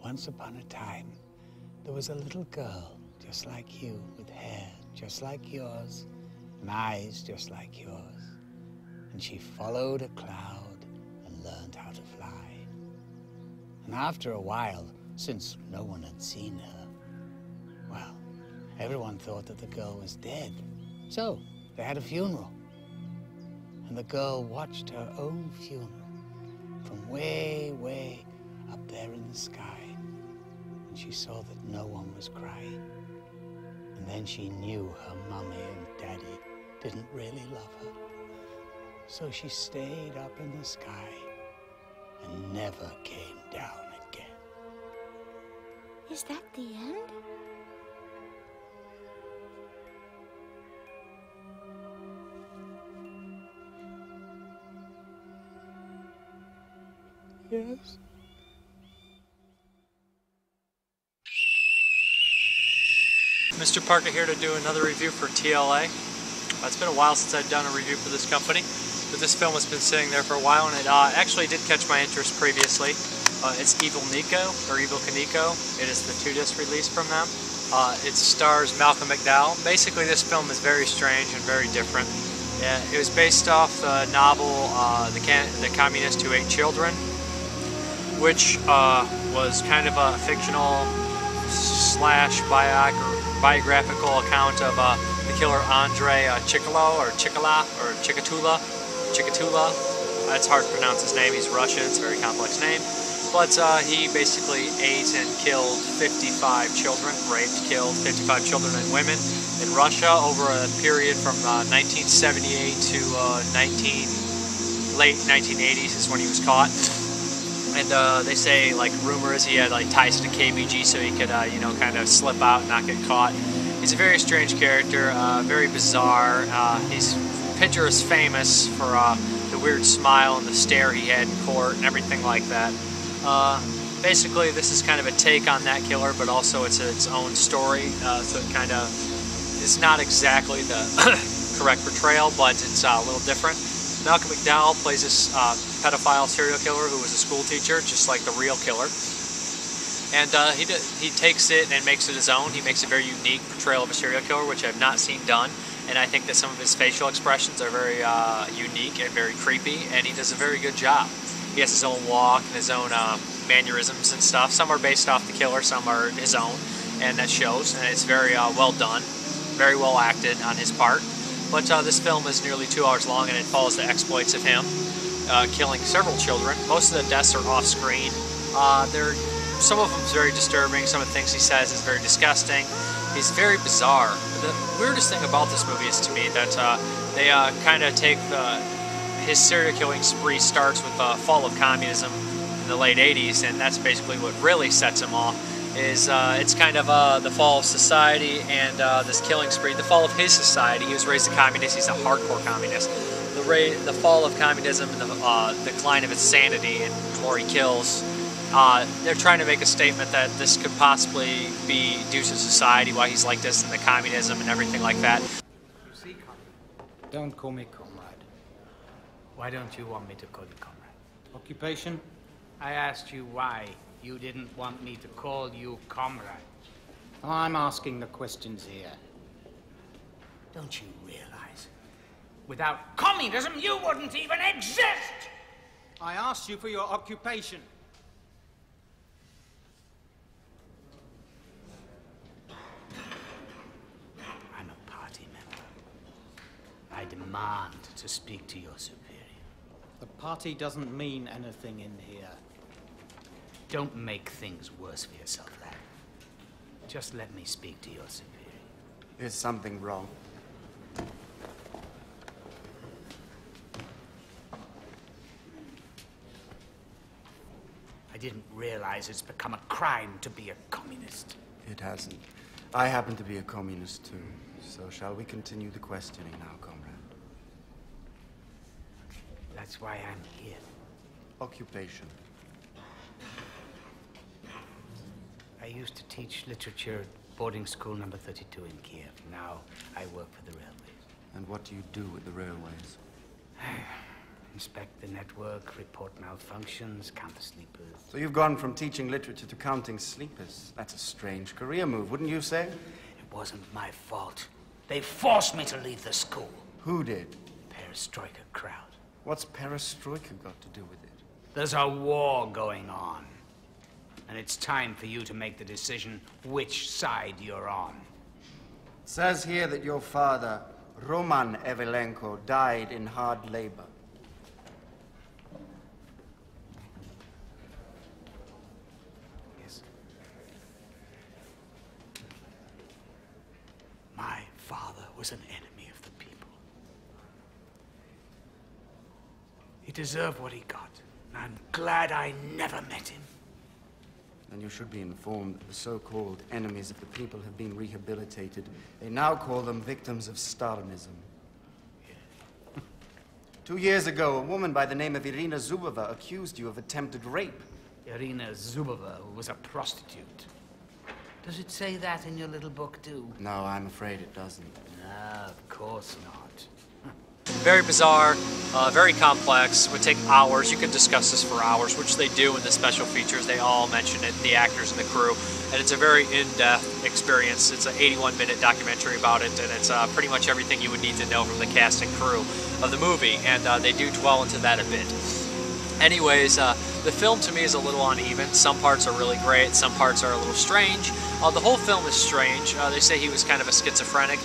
Once upon a time, there was a little girl just like you, with hair just like yours, and eyes just like yours. And she followed a cloud and learned how to fly. And after a while, since no one had seen her, well, everyone thought that the girl was dead. So they had a funeral. And the girl watched her own funeral from way, way up there in the sky. And she saw that no one was crying. And then she knew her mommy and daddy didn't really love her. So she stayed up in the sky and never came down again. Is that the end? Yes. Mrparka here to do another review for TLA. It's been a while since I've done a review for this company, but this film has been sitting there for a while, and it actually did catch my interest previously. It's Evilenko, or Evilenko. It is the 2-disc release from them. It stars Malcolm McDowell. Basically, this film is very strange and very different. It was based off the novel The Communist Who Ate Children, which was kind of a fictional slash biographical account of the killer Andrei Chikatilo. It's hard to pronounce his name. He's Russian. It's a very complex name. But he basically ate and killed 55 children, raped, killed 55 children and women in Russia over a period from 1978 to late 1980s is when he was caught. And they say, like, rumor is he had like ties to KBG so he could, you know, kind of slip out and not get caught. He's a very strange character, very bizarre. Pinter is famous for the weird smile and the stare he had in court and everything like that. Basically, this is kind of a take on that killer, but also it's its own story. So it kind of is not exactly the correct portrayal, but it's a little different. Malcolm McDowell plays this pedophile serial killer who was a school teacher, just like the real killer. And he takes it and makes it his own. He makes a very unique portrayal of a serial killer, which I've not seen done. And I think that some of his facial expressions are very unique and very creepy, and he does a very good job. He has his own walk and his own mannerisms and stuff. Some are based off the killer, some are his own, and that shows. And it's very well done, very well acted on his part. But this film is nearly 2 hours long, and it follows the exploits of him killing several children. Most of the deaths are off screen. Some of them is very disturbing. Some of the things he says is very disgusting. He's very bizarre. The weirdest thing about this movie is, to me, that they kind of take his serial killing spree starts with the fall of communism in the late 80s, and that's basically what really sets him off. It's kind of the fall of society and this killing spree. The fall of his society. He was raised a communist. He's a hardcore communist. The fall of communism and the decline of its sanity, and the more he kills. They're trying to make a statement that this could possibly be due to society, why he's like this, and the communism and everything like that. You see, don't call me comrade. Why don't you want me to call you comrade? Occupation? I asked you why you didn't want me to call you comrade. I'm asking the questions here. Don't you realize? Without communism, you wouldn't even exist! I asked you for your occupation. I'm a party member. I demand to speak to your superior. The party doesn't mean anything in here. Don't make things worse for yourself, lad. Just let me speak to your superior. There's something wrong. I didn't realize it's become a crime to be a communist. It hasn't. I happen to be a communist too. So shall we continue the questioning now, comrade? That's why I'm here. Occupation. I used to teach literature at boarding school number 32 in Kiev. Now I work for the railways. And what do you do with the railways? Inspect the network, report malfunctions, count the sleepers. So you've gone from teaching literature to counting sleepers. That's a strange career move, wouldn't you say? It wasn't my fault. They forced me to leave the school. Who did? Perestroika crowd. What's perestroika got to do with it? There's a war going on. And it's time for you to make the decision which side you're on. It says here that your father, Roman Evilenko, died in hard labor. Yes. My father was an enemy of the people. He deserved what he got. And I'm glad I never met him. And you should be informed that the so-called enemies of the people have been rehabilitated. They now call them victims of Stalinism. 2 years ago, a woman by the name of Irina Zubova accused you of attempted rape. Irina Zubova was a prostitute. Does it say that in your little book, too? No, I'm afraid it doesn't. No, of course not. Very bizarre, very complex, would take hours. You could discuss this for hours, which they do in the special features. They all mention it, the actors and the crew. And it's a very in-depth experience. It's an 81-minute documentary about it, and it's pretty much everything you would need to know from the cast and crew of the movie. And they do dwell into that a bit. Anyways, the film to me is a little uneven. Some parts are really great, some parts are a little strange. The whole film is strange. They say he was kind of a schizophrenic,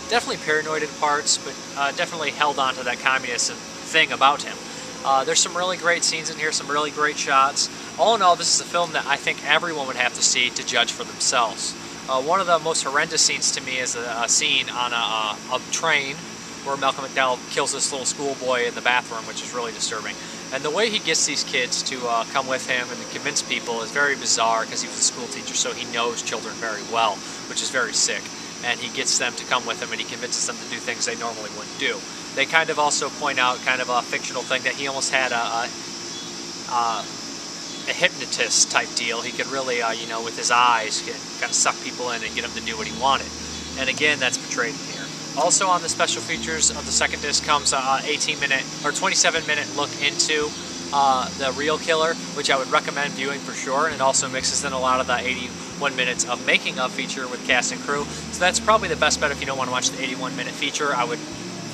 definitely paranoid in parts, but definitely held on to that communist thing about him. There's some really great scenes in here, some really great shots. All in all, this is a film that I think everyone would have to see to judge for themselves. One of the most horrendous scenes to me is a scene on a train where Malcolm McDowell kills this little schoolboy in the bathroom, which is really disturbing. And the way he gets these kids to come with him and to convince people is very bizarre, because he was a school teacher, so he knows children very well, which is very sick. And he gets them to come with him, and he convinces them to do things they normally wouldn't do. They kind of also point out kind of a fictional thing that he almost had a hypnotist type deal. He could really, you know, with his eyes, kind of suck people in and get them to do what he wanted. And again, that's portrayed in here. Also on the special features of the second disc comes a 18-minute or 27-minute look into the real killer, which I would recommend viewing for sure. And it also mixes in a lot of the 81 minutes of making of feature with cast and crew. So that's probably the best bet if you don't want to watch the 81-minute feature. I would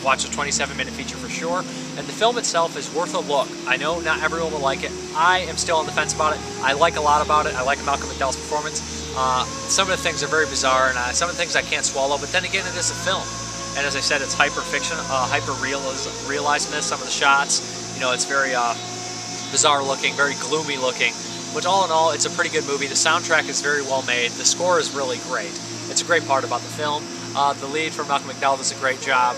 watch the 27-minute feature for sure. And the film itself is worth a look. I know not everyone will like it. I am still on the fence about it. I like a lot about it. I like Malcolm McDowell's performance. Some of the things are very bizarre, and some of the things I can't swallow, but then again, it is a film. And as I said, it's hyper-fiction, hyper-realism, some of the shots. You know, it's very bizarre looking, very gloomy looking. But all in all, it's a pretty good movie. The soundtrack is very well made. The score is really great. It's a great part about the film. The lead for Malcolm McDowell does a great job.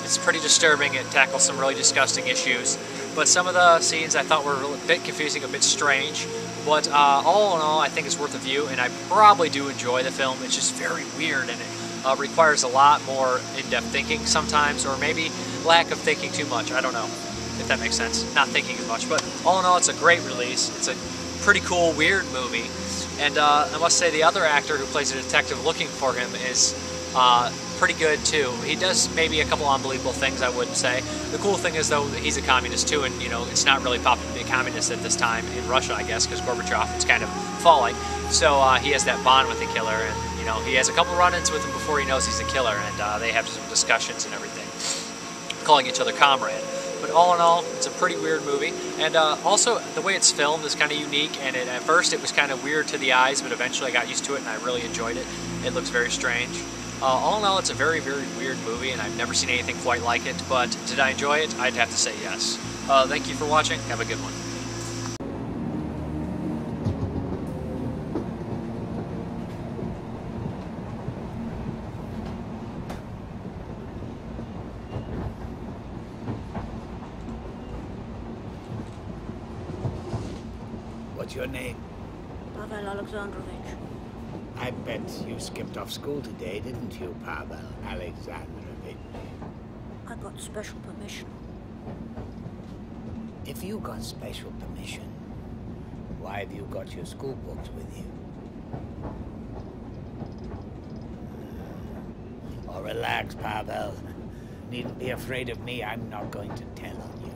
It's pretty disturbing. It tackles some really disgusting issues. But some of the scenes I thought were a bit confusing, a bit strange. But all in all, I think it's worth a view, and I probably do enjoy the film. It's just very weird, and it requires a lot more in-depth thinking sometimes, or maybe lack of thinking too much. I don't know if that makes sense. Not thinking as much. But all in all, it's a great release. It's a pretty cool, weird movie. And I must say the other actor who plays a detective looking for him is pretty good too. He does maybe a couple unbelievable things, I would say. The cool thing is, though, he's a communist too, and you know, it's not really popular to be a communist at this time in Russia, I guess, because Gorbachev is kind of falling. So he has that bond with the killer, and you know, he has a couple run-ins with him before he knows he's the killer, and they have some discussions and everything, calling each other comrade. But all in all, it's a pretty weird movie, and also the way it's filmed is kind of unique. And at first, it was kind of weird to the eyes, but eventually I got used to it, and I really enjoyed it. It looks very strange. All in all, it's a very, very weird movie, and I've never seen anything quite like it, but did I enjoy it? I'd have to say yes. Thank you for watching. Have a good one. What's your name? Pavel Alexandrovich. I bet you skipped off school today, didn't you, Pavel Alexandrovich? I got special permission. If you got special permission, why have you got your school books with you? Oh, relax, Pavel. Needn't be afraid of me. I'm not going to tell on you.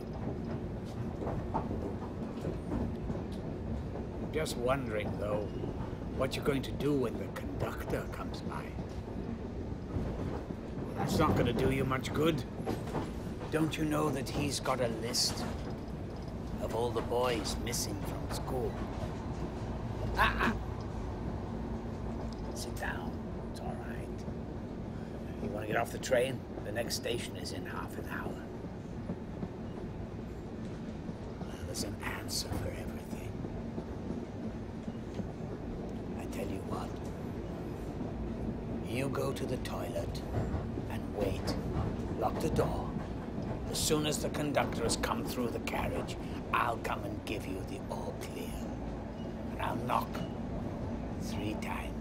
Just wondering, though, what you're going to do when the conductor comes by. Well, that's not going to do you much good. Don't you know that he's got a list of all the boys missing from school? Sit down. It's all right. You want to get off the train? The next station is in half an hour. Well, there's an answer for everything. I tell you what. You go to the toilet and wait. Lock the door. As soon as the conductor has come through the carriage, I'll come and give you the all clear. And I'll knock 3 times.